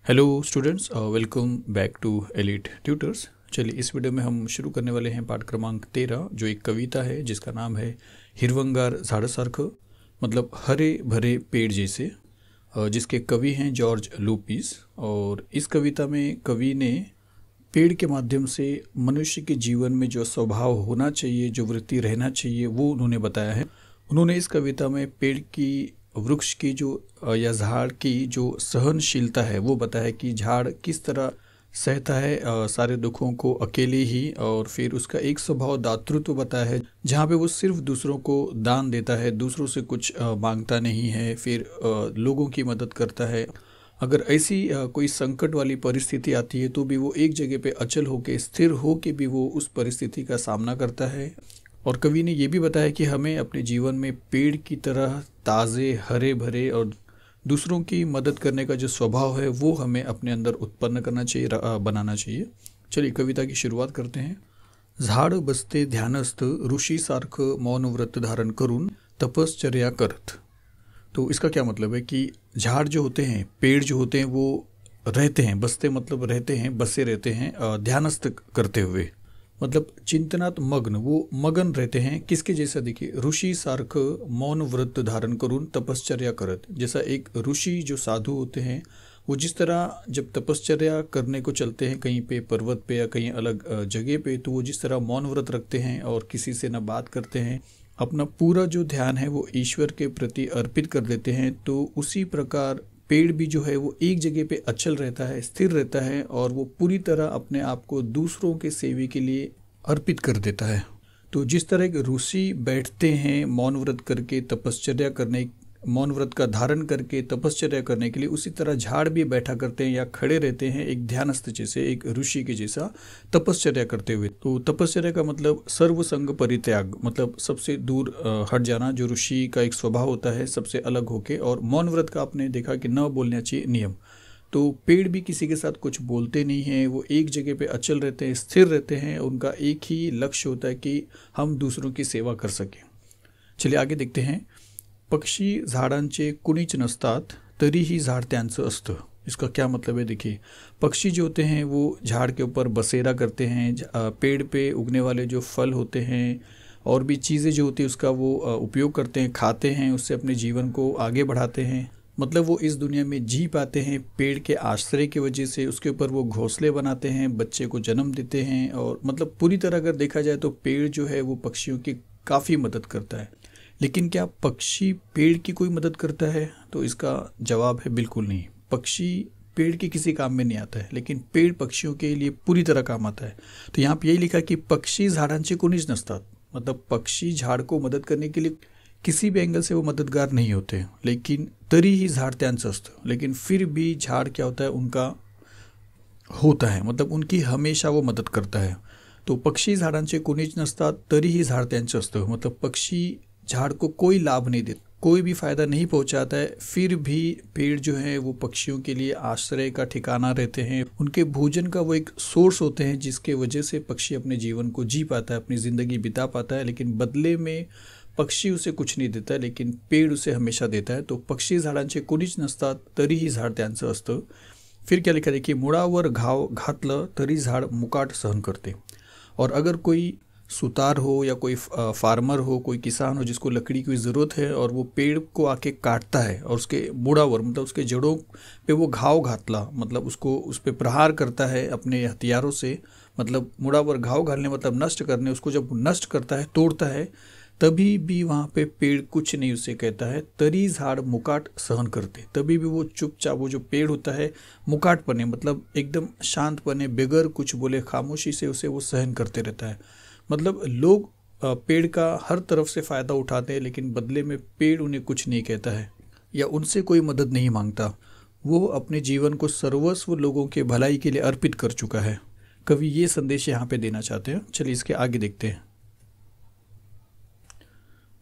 Hello students, welcome back to elite tutors. चलिए इस video में हम शुरू करने वाले हैं पाठ क्रमांक 13, जो एक कविता है जिसका नाम है हिरवंगार झाडासारखं, मतलब हरे भरे पेड़ जैसे, जिसके कवि हैं जॉर्ज लुपीस। और इस कविता में कवि ने पेड़ के माध्यम से मनुष्य के जीवन में जो स्वभाव होना चाहिए, जो वृत्ति रहना चाहिए, वो उन्होंने बताया है। उन्होंने इस कविता में पेड़ की, वृक्ष की जो या झाड़ की जो सहनशीलता है वो बताया है कि झाड़ किस तरह सहता है सारे दुखों को अकेले ही। और फिर उसका एक स्वभाव दातृत्व बताया है, जहाँ पे वो सिर्फ दूसरों को दान देता है, दूसरों से कुछ मांगता नहीं है, फिर लोगों की मदद करता है। अगर ऐसी कोई संकट वाली परिस्थिति आती है तो भी वो एक जगह पे अचल होके, स्थिर होके भी वो उस परिस्थिति का सामना करता है। और कवि ने ये भी बताया कि हमें अपने जीवन में पेड़ की तरह ताज़े, हरे भरे और दूसरों की मदद करने का जो स्वभाव है वो हमें अपने अंदर उत्पन्न करना चाहिए, बनाना चाहिए। चलिए कविता की शुरुआत करते हैं। झाड बसते ध्यानस्थ ऋषी सारखं मौन व्रत धारण करून तपश्चर्या करत। तो इसका क्या मतलब है कि झाड़ जो होते हैं, पेड़ जो होते हैं, वो रहते हैं, बसते मतलब रहते हैं, बसे रहते हैं ध्यानस्थ करते हुए, मतलब चिंतनात मग्न, वो मगन रहते हैं। किसके जैसा? देखिए, ऋषि सारखं मौन व्रत धारण करून तपश्चर्या करत। जैसा एक ऋषि जो साधु होते हैं, वो जिस तरह जब तपश्चर्या करने को चलते हैं कहीं पे पर्वत पे या कहीं अलग जगह पे, तो वो जिस तरह मौन व्रत रखते हैं और किसी से न बात करते हैं, अपना पूरा जो ध्यान है वो ईश्वर के प्रति अर्पित कर देते हैं, तो उसी प्रकार पेड़ भी जो है वो एक जगह पे अचल रहता है, स्थिर रहता है, और वो पूरी तरह अपने आप को दूसरों के सेवे के लिए अर्पित कर देता है। तो जिस तरह एक ऋषि बैठते हैं मौन व्रत करके तपश्चर्या करने, मौन व्रत का धारण करके तपश्चर्या करने के लिए, उसी तरह झाड़ भी बैठा करते हैं या खड़े रहते हैं एक ध्यानस्थ जैसे, एक ऋषि के जैसा तपश्चर्या करते हुए। तो तपश्चर्या का मतलब सर्वसंग परित्याग, मतलब सबसे दूर हट जाना, जो ऋषि का एक स्वभाव होता है, सबसे अलग होके। और मौन व्रत का आपने देखा कि न बोलना चाहिए नियम। तो पेड़ भी किसी के साथ कुछ बोलते नहीं हैं, वो एक जगह पे अचल रहते हैं, स्थिर रहते हैं। उनका एक ही लक्ष्य होता है कि हम दूसरों की सेवा कर सकें। चलिए आगे देखते हैं। पक्षी झाडांचे कुणीच नसतात तरीही झाड त्यांचं असतं। इसका क्या मतलब है? देखिए, पक्षी जो होते हैं वो झाड़ के ऊपर बसेरा करते हैं, पेड़ पे उगने वाले जो फल होते हैं और भी चीज़ें जो होती है उसका वो उपयोग करते हैं, खाते हैं, उससे अपने जीवन को आगे बढ़ाते हैं। मतलब वो इस दुनिया में जी पाते हैं पेड़ के आश्रय की वजह से। उसके ऊपर वो घोंसले बनाते हैं, बच्चे को जन्म देते हैं। और मतलब पूरी तरह अगर देखा जाए तो पेड़ जो है वो पक्षियों की काफ़ी मदद करता है। लेकिन क्या पक्षी पेड़ की कोई मदद करता है? तो इसका जवाब है बिल्कुल नहीं। पक्षी पेड़ के किसी काम में नहीं आता है, लेकिन पेड़ पक्षियों के लिए पूरी तरह काम आता है। तो यहाँ पे यही लिखा कि पक्षी झाडांचे कुणीच नसतात, मतलब पक्षी झाड़ को मदद करने के लिए किसी भी एंगल से वो मददगार नहीं होते, लेकिन तरी ही झाड़ त्यांचं असतं। लेकिन फिर भी झाड़ क्या होता है, उनका होता है, मतलब उनकी हमेशा वो मदद करता है। तो पक्षी झाडांचे कुणीच नसतात तरीही झाड त्यांचं असतं, मतलब पक्षी झाड़ को कोई लाभ नहीं देता, कोई भी फायदा नहीं पहुंचाता है, फिर भी पेड़ जो है वो पक्षियों के लिए आश्रय का ठिकाना रहते हैं, उनके भोजन का वो एक सोर्स होते हैं, जिसके वजह से पक्षी अपने जीवन को जी पाता है, अपनी ज़िंदगी बिता पाता है। लेकिन बदले में पक्षी उसे कुछ नहीं देता, लेकिन पेड़ उसे हमेशा देता है। तो पक्षी झाडांचे कुणीच नसतात तरीही झाड त्यांचं असतं। फिर क्या लिखा है कि मुळावर घाव घातलं तरी झाड मुकाट सहन करते। और अगर कोई सुतार हो या कोई फार्मर हो, कोई किसान हो जिसको लकड़ी की ज़रूरत है और वो पेड़ को आके काटता है और उसके मुड़ावर, मतलब उसके जड़ों पे वो घाव घातला, मतलब उसको उस पर प्रहार करता है अपने हथियारों से, मतलब मुड़ावर घाव घालने मतलब नष्ट करने, उसको जब नष्ट करता है, तोड़ता है, तभी भी वहाँ पे पेड़ कुछ नहीं उसे कहता है। तरी झाड़ मुकाट सहन करते, तभी भी वो चुपचाप, वो जो पेड़ होता है मुकाट बने, मतलब एकदम शांत बने, बगैर कुछ बोले, खामोशी से उसे वो सहन करते रहता है। मतलब लोग पेड़ का हर तरफ से फ़ायदा उठाते हैं, लेकिन बदले में पेड़ उन्हें कुछ नहीं कहता है या उनसे कोई मदद नहीं मांगता। वो अपने जीवन को सर्वस्व लोगों के भलाई के लिए अर्पित कर चुका है। कवि ये संदेश यहाँ पे देना चाहते हैं। चलिए इसके आगे देखते हैं।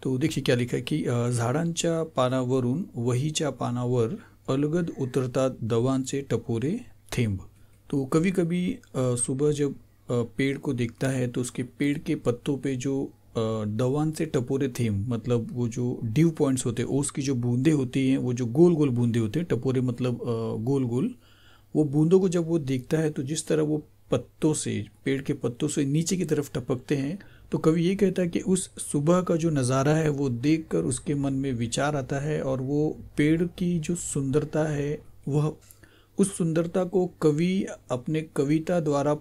तो देखिए क्या लिखा है कि झाडांच्या पानावरून वहीच्या पानावर अलगद उतरतात दवांचे टपोरे थेंब। तो कभी कभी सुबह जब पेड़ को देखता है तो उसके पेड़ के पत्तों पे जो दवान से टपोरे थेम, मतलब वो जो ड्यू पॉइंट्स होते हैं, ओस की जो बूंदें होती हैं, वो जो गोल गोल बूंदें होते हैं, टपोरे मतलब गोल गोल, वो बूंदों को जब वो देखता है तो जिस तरह वो पत्तों से, पेड़ के पत्तों से नीचे की तरफ टपकते हैं, तो कवि ये कहता है कि उस सुबह का जो नज़ारा है वो देखकर उसके मन में विचार आता है, और वो पेड़ की जो सुंदरता है वह, उस सुंदरता को कवि अपने कविता द्वारा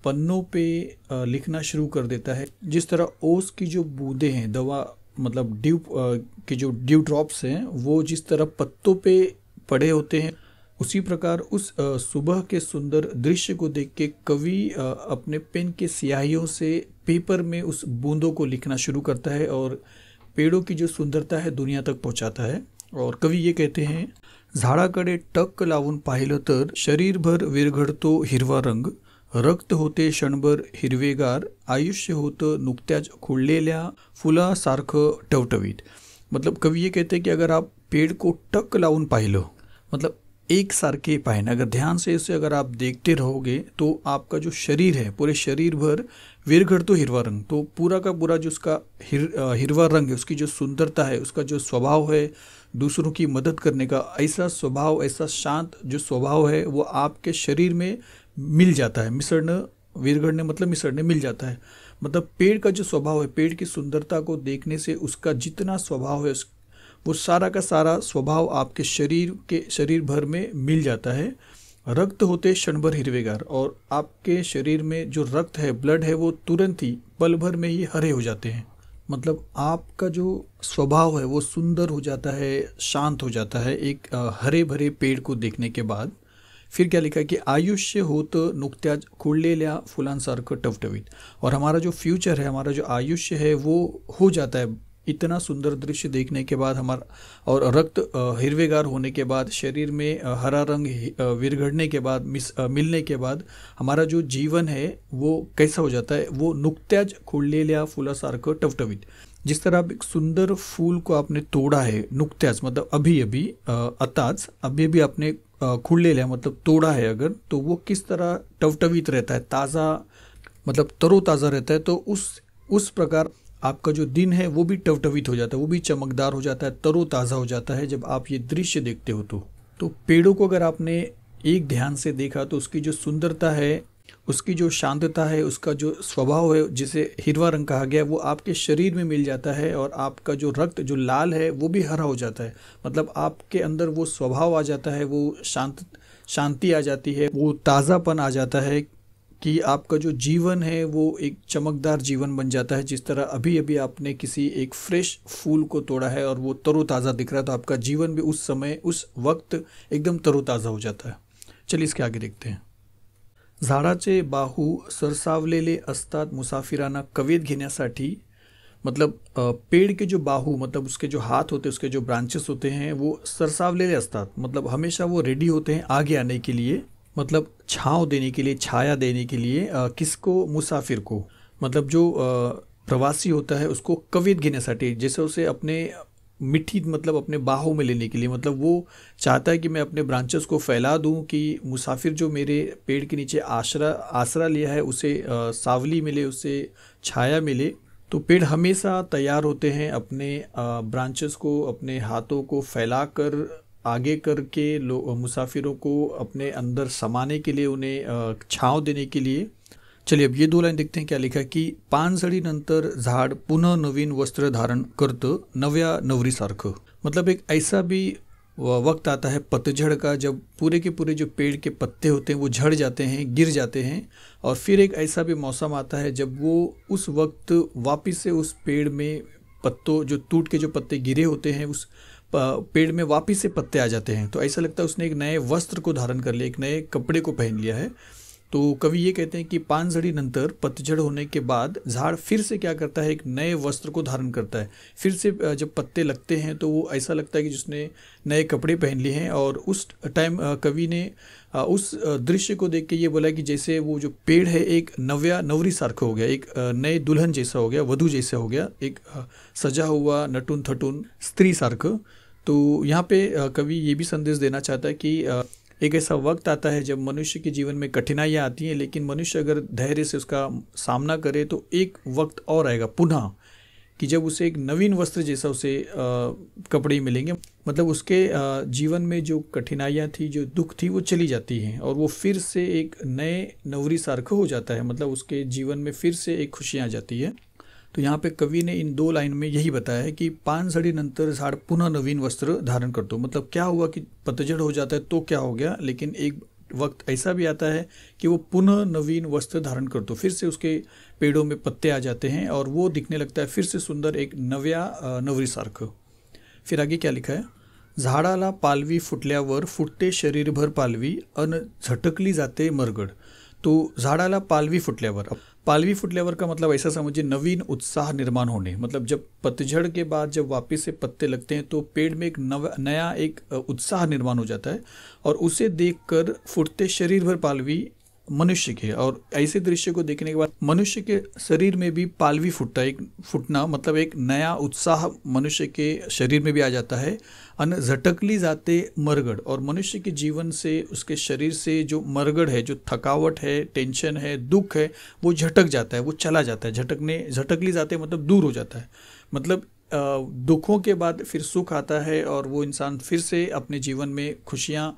पन्नों पे लिखना शुरू कर देता है। जिस तरह ओस की जो बूंदें हैं, दवा मतलब ड्यू के जो ड्यू ड्रॉप्स हैं, वो जिस तरह पत्तों पे पड़े होते हैं, उसी प्रकार उस सुबह के सुंदर दृश्य को देख के कवि अपने पेन के स्याहियों से पेपर में उस बूंदों को लिखना शुरू करता है और पेड़ों की जो सुंदरता है दुनिया तक पहुंचाता है। और कवि ये कहते हैं, झाडाकडे टक लावून पाहिलं तर शरीरभर विरघळतो हिरवा रंग, रक्त होते क्षणभर हिरवेगार, आयुष्य होतं नुकत्याच खुललेल्या फुलासारखं टवटवीत। मतलब कवि ये कहते हैं कि अगर आप पेड़ को टक लावून पाहिलं, मतलब एक सारखे पाहिना, अगर ध्यान से इसे अगर आप देखते रहोगे तो आपका जो शरीर है, पूरे शरीर भर विरघळतो हिरवा रंग, तो पूरा का पूरा जो उसका हिरवा रंग है, उसकी जो सुंदरता है, उसका जो स्वभाव है, दूसरों की मदद करने का ऐसा स्वभाव, ऐसा शांत जो स्वभाव है, वो आपके शरीर में मिल जाता है। मिसळणं, विरघळणे मतलब मिसळणे, मिल जाता है। मतलब पेड़ का जो स्वभाव है, पेड़ की सुंदरता को देखने से उसका जितना स्वभाव है, वो सारा का सारा स्वभाव आपके शरीर भर में मिल जाता है। रक्त होते क्षणभर हिरवेगार, और आपके शरीर में जो रक्त है, ब्लड है, वो तुरंत ही पल भर में ही हरे हो जाते हैं। मतलब आपका जो स्वभाव है वो सुंदर हो जाता है, शांत हो जाता है एक हरे भरे पेड़ को देखने के बाद। फिर क्या लिखा है कि आयुष्य होतं नुकत्याच खुललेल्या फुलांसारखं टवटवीत, और हमारा जो फ्यूचर है, हमारा जो आयुष्य है वो हो जाता है इतना सुंदर दृश्य देखने के बाद हमारा, और रक्त हिरवेगार होने के बाद, शरीर में हरा रंग विरघड़ने के बाद, मिलने के बाद हमारा जो जीवन है वो कैसा हो जाता है, वो नुकत्याच खुललेल्या फुलासारखं टवटवीत। जिस तरह आप एक सुंदर फूल को आपने तोड़ा है, नुकत्याच मतलब अभी अभी, आताच अभी अभी आपने खुललेल्या मतलब तोड़ा है अगर, तो वो किस तरह टवटवीत रहता है, ताज़ा मतलब तरोताज़ा रहता है। तो उस प्रकार आपका जो दिन है वो भी टवटवीत हो जाता है, वो भी चमकदार हो जाता है, तरोताज़ा हो जाता है जब आप ये दृश्य देखते हो। तो पेड़ों को अगर आपने एक ध्यान से देखा तो उसकी जो सुंदरता है, उसकी जो शांतता है, उसका जो स्वभाव है, जिसे हिरवा रंग कहा गया, वो आपके शरीर में मिल जाता है, और आपका जो रक्त जो लाल है वो भी हरा हो जाता है। मतलब आपके अंदर वो स्वभाव आ जाता है, वो शांति आ जाती है, वो ताज़ापन आ जाता है कि आपका जो जीवन है वो एक चमकदार जीवन बन जाता है। जिस तरह अभी अभी आपने किसी एक फ्रेश फूल को तोड़ा है और वो तरोताज़ा दिख रहा है, तो आपका जीवन भी उस समय, उस वक्त एकदम तरोताज़ा हो जाता है। चलिए इसके आगे देखते हैं। झाडाचे बाहू सरसावलेले असतात मुसाफिरांना कवेत घेण्यासाठी, मतलब पेड़ के जो बाहू मतलब उसके जो हाथ होते हैं, उसके जो ब्रांचेस होते हैं, वो सरसावलेले असतात, मतलब हमेशा वो रेडी होते हैं आगे आने के लिए, मतलब छाँव देने के लिए, छाया देने के लिए। किसको? मुसाफिर को, मतलब जो प्रवासी होता है उसको कवेत घेण्यासाठी, जैसे उसे अपने मिट्टी मतलब अपने बाहों में लेने के लिए, मतलब वो चाहता है कि मैं अपने ब्रांचेस को फैला दूं कि मुसाफिर जो मेरे पेड़ के नीचे आसरा लिया है उसे सावली मिले, उसे छाया मिले। तो पेड़ हमेशा तैयार होते हैं अपने ब्रांचेस को, अपने हाथों को फैलाकर आगे करके मुसाफिरों को अपने अंदर समाने के लिए, उन्हें छाँव देने के लिए। चलिए अब ये 2 लाइन देखते हैं क्या लिखा है कि पानझडीनंतर झाड पुनः नवीन वस्त्र धारण करतं नव्या नवरीसारखं। मतलब एक ऐसा भी वक्त आता है पतझड़ का, जब पूरे के पूरे जो पेड़ के पत्ते होते हैं वो झड़ जाते हैं, गिर जाते हैं, और फिर एक ऐसा भी मौसम आता है जब वो उस वक्त वापस से उस पेड़ में पत्तों, जो टूट के जो पत्ते गिरे होते हैं, उस पेड़ में वापस से पत्ते आ जाते हैं। तो ऐसा लगता है उसने एक नए वस्त्र को धारण कर लिया, एक नए कपड़े को पहन लिया है। तो कवि ये कहते हैं कि पानझडीनंतर, पतझड़ होने के बाद, झाड़ फिर से क्या करता है, एक नए वस्त्र को धारण करता है। फिर से जब पत्ते लगते हैं तो वो ऐसा लगता है कि जिसने नए कपड़े पहन लिए हैं। और उस टाइम कवि ने उस दृश्य को देख के ये बोला कि जैसे वो जो पेड़ है एक नव्या नवरी सारखं हो गया, एक नए दुल्हन जैसा हो गया, वधू जैसा हो गया, एक सजा हुआ नटून थटून स्त्री सारखं। तो यहाँ पे कवि ये भी संदेश देना चाहता है कि एक ऐसा वक्त आता है जब मनुष्य के जीवन में कठिनाइयाँ आती हैं, लेकिन मनुष्य अगर धैर्य से उसका सामना करे तो एक वक्त और आएगा पुनः, कि जब उसे एक नवीन वस्त्र जैसा उसे कपड़े मिलेंगे, मतलब उसके जीवन में जो कठिनाइयाँ थी, जो दुख थी, वो चली जाती हैं और वो फिर से एक नए नवरी सारखं हो जाता है, मतलब उसके जीवन में फिर से एक खुशियाँ आ जाती है। तो यहाँ पे कवि ने इन 2 लाइन में यही बताया है कि पानझडी नंतर झाड पुनः नवीन वस्त्र धारण करतो। मतलब क्या हुआ कि पतझड़ हो जाता है तो क्या हो गया, लेकिन एक वक्त ऐसा भी आता है कि वो पुनः नवीन वस्त्र धारण करतो, फिर से उसके पेड़ों में पत्ते आ जाते हैं और वो दिखने लगता है फिर से सुंदर, एक नव्या नवरी सारखं। फिर आगे क्या लिखा है, झाडाला पालवी फुटल्यावर फुटते शरीरभर पालवी अन झटकली जाते मरगड। तो झाडाला पालवी फुटल्यावर, पालवी फुटल्यावर का मतलब ऐसा समझिए नवीन उत्साह निर्माण होने, मतलब जब पतझड़ के बाद जब वापस से पत्ते लगते हैं तो पेड़ में एक नया एक उत्साह निर्माण हो जाता है और उसे देखकर फुटते शरीर भर पालवी मनुष्य के, और ऐसे दृश्य को देखने के बाद मनुष्य के शरीर में भी पालवी फुटता है, एक फुटना मतलब एक नया उत्साह मनुष्य के शरीर में भी आ जाता है। अन झटकली जाते मरगड़, और मनुष्य के जीवन से, उसके शरीर से जो मरगड़ है, जो थकावट है, टेंशन है, दुख है, वो झटक जाता है, वो चला जाता है। झटकली जाते मतलब दूर हो जाता है, मतलब दुखों के बाद फिर सुख आता है और वो इंसान फिर से अपने जीवन में खुशियाँ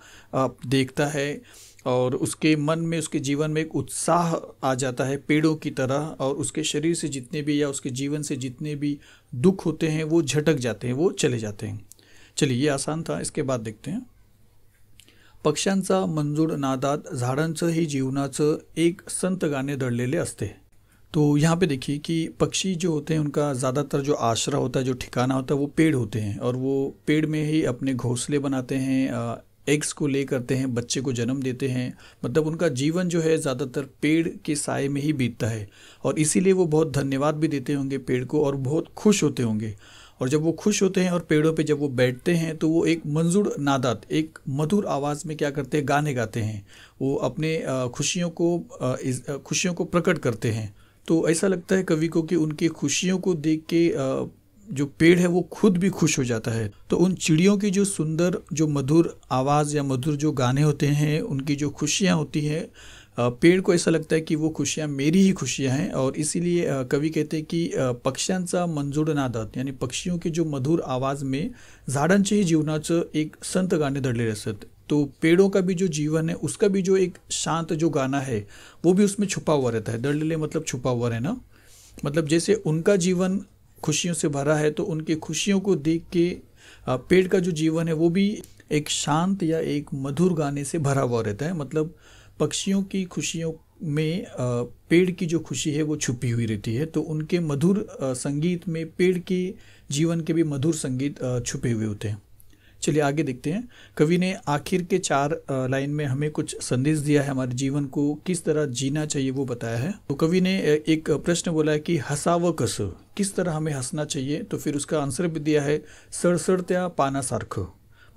देखता है और उसके मन में, उसके जीवन में एक उत्साह आ जाता है पेड़ों की तरह, और उसके शरीर से जितने भी या उसके जीवन से जितने भी दुख होते हैं वो झटक जाते हैं, वो चले जाते हैं। चलिए, ये आसान था। इसके बाद देखते हैं, पक्ष्यांचा मंजूळ नादात झाडांचंही जीवनाचं एक संत गाणे दडलेले असते। तो यहाँ पे देखिए कि पक्षी जो होते हैं उनका ज़्यादातर जो आश्रय होता है, जो ठिकाना होता है, वो पेड़ होते हैं और वो पेड़ में ही अपने घोंसले बनाते हैं, एग्स को ले करते हैं, बच्चे को जन्म देते हैं। मतलब उनका जीवन जो है ज़्यादातर पेड़ के साए में ही बीतता है और इसीलिए वो बहुत धन्यवाद भी देते होंगे पेड़ को और बहुत खुश होते होंगे। और जब वो खुश होते हैं और पेड़ों पे जब वो बैठते हैं तो वो एक मंजूड़ नादात, एक मधुर आवाज़ में क्या करते हैं, गाने गाते हैं। वो अपने खुशियों को प्रकट करते हैं। तो ऐसा लगता है कवि को कि उनकी खुशियों को देख के जो पेड़ है वो खुद भी खुश हो जाता है। तो उन चिड़ियों की जो सुंदर, जो मधुर आवाज़ या मधुर जो गाने होते हैं, उनकी जो खुशियाँ होती हैं, पेड़ को ऐसा लगता है कि वो खुशियाँ मेरी ही खुशियाँ हैं। और इसीलिए कवि कहते हैं कि पक्ष्यांचा मंजूळ नादात, यानी पक्षियों की जो मधुर आवाज़ में झाडांचेही जीवनाचं एक संत गाणे दडलेले असतात। तो पेड़ों का भी जो जीवन है उसका भी जो एक शांत जो गाना है वो भी उसमें छुपा हुआ रहता है। दडलेले मतलब छुपा हुआ रहना, मतलब जैसे उनका जीवन खुशियों से भरा है तो उनकी खुशियों को देख के पेड़ का जो जीवन है वो भी एक शांत या एक मधुर गाने से भरा हुआ रहता है। मतलब पक्षियों की खुशियों में पेड़ की जो खुशी है वो छुपी हुई रहती है। तो उनके मधुर संगीत में पेड़ के जीवन के भी मधुर संगीत छुपे हुए होते हैं। चलिए आगे देखते हैं। कवि ने आखिर के 4 लाइन में हमें कुछ संदेश दिया है, हमारे जीवन को किस तरह जीना चाहिए वो बताया है। तो कवि ने एक प्रश्न बोला है कि हसावं कसं, किस तरह हमें हंसना चाहिए। तो फिर उसका आंसर भी दिया है, सड़सड़त्या पानासारखं।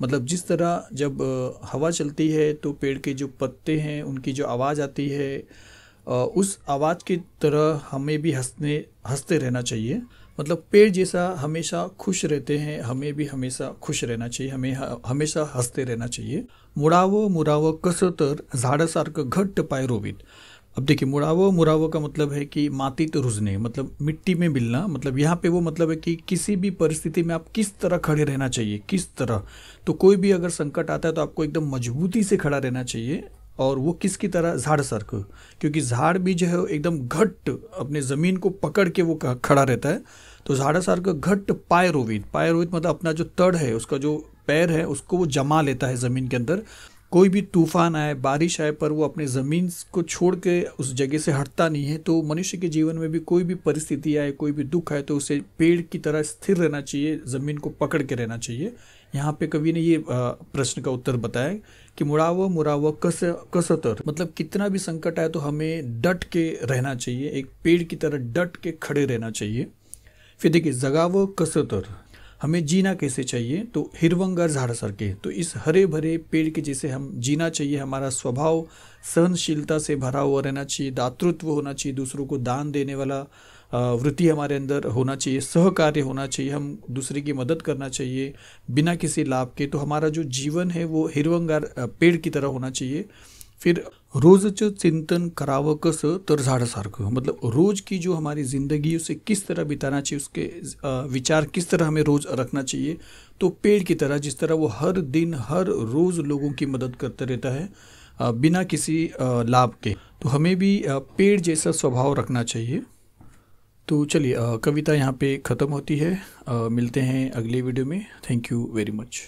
मतलब जिस तरह जब हवा चलती है तो पेड़ के जो पत्ते हैं उनकी जो आवाज़ आती है, उस आवाज़ की तरह हमें भी हंसते रहना चाहिए। मतलब पेड़ जैसा हमेशा खुश रहते हैं, हमें भी हमेशा खुश रहना चाहिए, हमें हमेशा हंसते रहना चाहिए। मुडावं कसं तर झाडासारखं घट्ट पाय रोवीत। अब देखिए, मुडावं का मतलब है कि मातीत रुजने, मतलब मिट्टी में मिलना। मतलब यहाँ पे वो मतलब है कि किसी भी परिस्थिति में आप किस तरह खड़े रहना चाहिए, किस तरह। तो कोई भी अगर संकट आता है तो आपको एकदम मजबूती से खड़ा रहना चाहिए। और वो किसकी तरह, झाड़सारखं, क्योंकि झाड़ भी जो है एकदम घट्ट अपने ज़मीन को पकड़ के वो खड़ा रहता है। तो झाड़सारखं घट्ट पाय रोवीत मतलब अपना जो तड़ है, उसका जो पैर है उसको वो जमा लेता है ज़मीन के अंदर। कोई भी तूफान आए, बारिश आए, पर वो अपने ज़मीन को छोड़ के उस जगह से हटता नहीं है। तो मनुष्य के जीवन में भी कोई भी परिस्थिति आए, कोई भी दुख आए, तो उसे पेड़ की तरह स्थिर रहना चाहिए, ज़मीन को पकड़ के रहना चाहिए। यहाँ पे कवि ने ये प्रश्न का उत्तर बताया कि मुडावं कसं तर, मतलब कितना भी संकट आए तो हमें डट के रहना चाहिए, एक पेड़ की तरह डट के खड़े रहना चाहिए। फिर देखिए, जगावं कसं तर, हमें जीना कैसे चाहिए। तो हिरवंगार झाडासारखे, तो इस हरे भरे पेड़ के जैसे हम जीना चाहिए। हमारा स्वभाव सहनशीलता से भरा हुआ रहना चाहिए, दातृत्व होना चाहिए, दूसरों को दान देने वाला वृत्ति हमारे अंदर होना चाहिए, सहकार्य होना चाहिए, हम दूसरे की मदद करना चाहिए बिना किसी लाभ के। तो हमारा जो जीवन है वो हिरवंगार पेड़ की तरह होना चाहिए। फिर रोजचं चिंतन करावं कसं तर झाडासारखं, मतलब रोज की जो हमारी ज़िंदगी उसे किस तरह बिताना चाहिए, उसके विचार किस तरह हमें रोज़ रखना चाहिए, तो पेड़ की तरह जिस तरह वो हर दिन हर रोज़ लोगों की मदद करता रहता है बिना किसी लाभ के, तो हमें भी पेड़ जैसा स्वभाव रखना चाहिए। तो चलिए कविता यहाँ पे ख़त्म होती है। मिलते हैं अगले वीडियो में। Thank you very much.